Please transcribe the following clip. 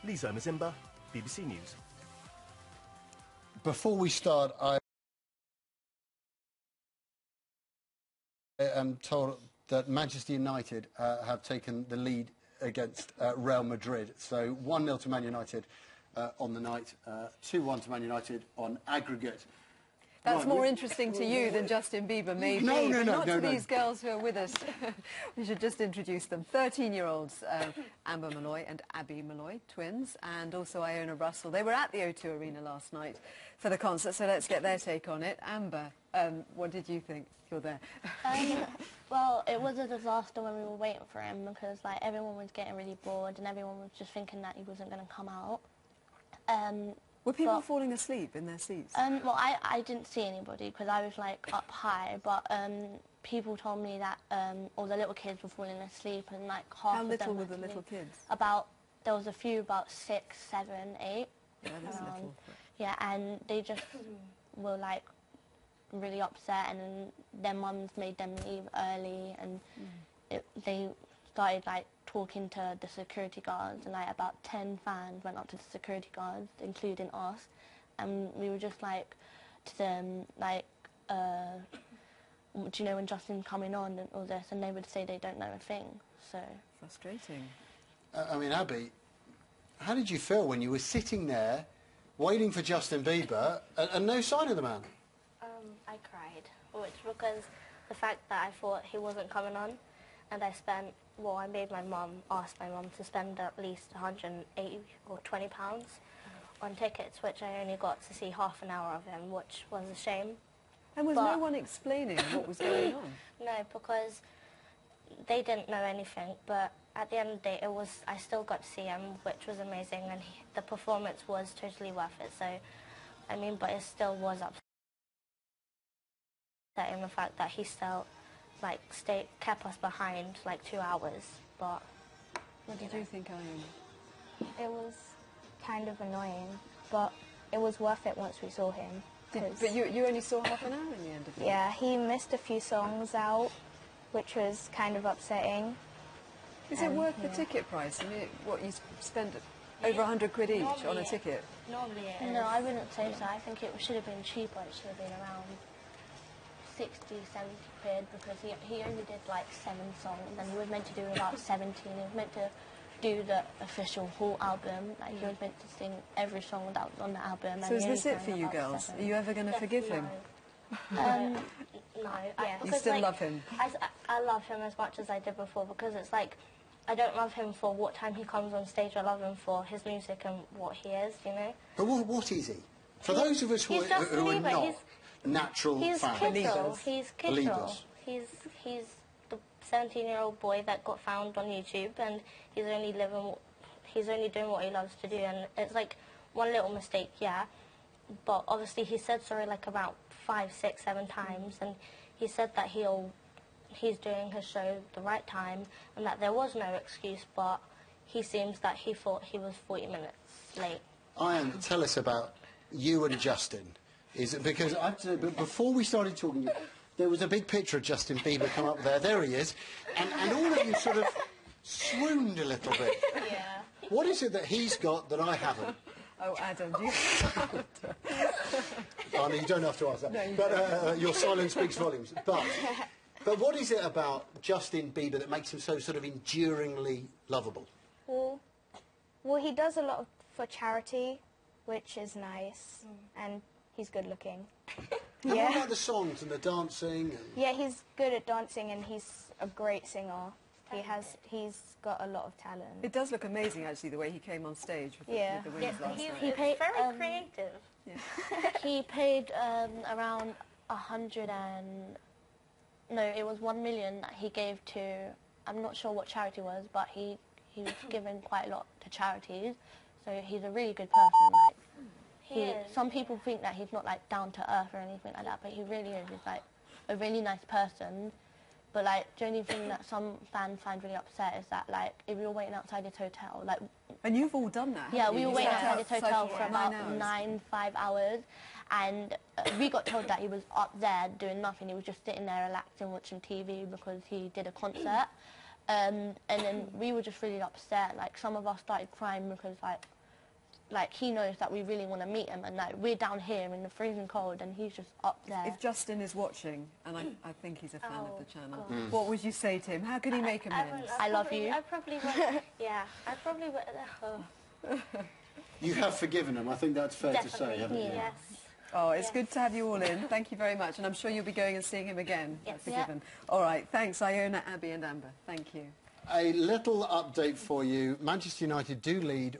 Lisa Mazimba, BBC News. Before we start, I am told that Manchester United have taken the lead against Real Madrid. So 1-0 to Man United on the night, 2-1 to Man United on aggregate. That's more interesting to you than Justin Bieber, maybe. Not to these girls who are with us. We should just introduce them. 13-year-olds, Amber Molloy and Abbie Molloy, twins, and also Iona Russell. They were at the O2 Arena last night for the concert, so let's get their take on it. Amber, what did you think? You're there. Well, it was a disaster when we were waiting for him because, like, everyone was getting really bored and everyone was just thinking that he wasn't going to come out. Were people falling asleep in their seats? Well, I didn't see anybody because I was, like, up high, but people told me that all the little kids were falling asleep and, like, half How of little them were the little kids? There was a few about 6, 7, 8. Yeah, that's little. Yeah, and they just were, like, really upset, and their mums made them leave early, and they started, like, talking to the security guards, and like about 10 fans went up to the security guards, including us, and we were just like to them, like, do you know when Justin's coming on and all this, and they would say they don't know a thing. So frustrating. I mean, Abbie, how did you feel when you were sitting there waiting for Justin Bieber and no sign of the man? I cried, which because the fact that I thought he wasn't coming on, and I spent, well, I made my mum, asked my mum to spend at least 180 or 20 pounds on tickets, which I only got to see half an hour of him, which was a shame. And was no one explaining what was going on? No, because they didn't know anything, but at the end of the day, I still got to see him, which was amazing, and the performance was totally worth it. So, I mean, but it still was upsetting the fact that he still, like, kept us behind, like, 2 hours, but... What did you think, Iona? It was kind of annoying, but it was worth it once we saw him. But you only saw half an hour in the end of it? Yeah, he missed a few songs out, which was kind of upsetting. Is it worth the ticket price? I mean, what, you spend over 100 quid each on a ticket? Normally it is. No, I wouldn't say so. I think it should have been cheaper. It should have been around 60, 70 quid, because he only did like 7 songs, and he was meant to do about 17. He was meant to do the official whole album. Like, he was meant to sing every song that was on the album. So is this it for you girls? 7. Are you ever going to forgive him? No. Yeah. You still love him? I love him as much as I did before, because it's like, I don't love him for what time he comes on stage. I love him for his music and what he is, you know? But what is he? For those of us who are not natural fans. He's Kittle. He's the 17-year-old boy that got found on YouTube, and he's only doing what he loves to do, and it's like one little mistake, yeah. But obviously he said sorry like about 5, 6, 7 times, and he said that he's doing his show the right time, and that there was no excuse, but he seems that he thought he was 40 minutes late. Ian, tell us about you and Justin. Is it because before we started talking, there was a big picture of Justin Bieber come up there. There he is, and all of you sort of swooned a little bit. Yeah. What is it that he's got that I haven't? Oh, Adam, do you... Oh, no, you don't have to answer that. No, but your silence speaks volumes. But what is it about Justin Bieber that makes him so sort of enduringly lovable? Well, he does a lot for charity, which is nice, and he's good looking. And what about the songs and the dancing? Yeah, he's good at dancing, and he's a great singer. He's got a lot of talent. It does look amazing, actually, the way he came on stage with the wings last night. He paid very creative. Yeah. He paid around 100 and... No, it was 1 million that he gave to... I'm not sure what charity it was, but he was given quite a lot to charities. So he's a really good person. Like, some people think that he's not, like, down to earth or anything like that, but he really is. He's, like, a really nice person. But, like, the only thing that some fans find really upset is that, like, if you're waiting outside his hotel, like... And you've all done that, Yeah, we were waiting outside his hotel for about 5 hours, and we got told that he was up there doing nothing. He was just sitting there relaxing, watching TV, because he did a concert. And then we were just really upset. Like, some of us started crying because, like he knows that we really want to meet him, and like we're down here in the freezing cold, and he's just up there. If Justin is watching, and I think he's a fan of the channel, what would you say to him? How could he make amends? I love you. I probably would. Yeah, I probably would. You have forgiven him. I think that's fair to say, haven't you? Yes. Oh, it's good to have you all in. Thank you very much, and I'm sure you'll be going and seeing him again. Yes. Forgiven. All right, thanks, Iona, Abbie and Amber. Thank you. A little update for you. Manchester United do lead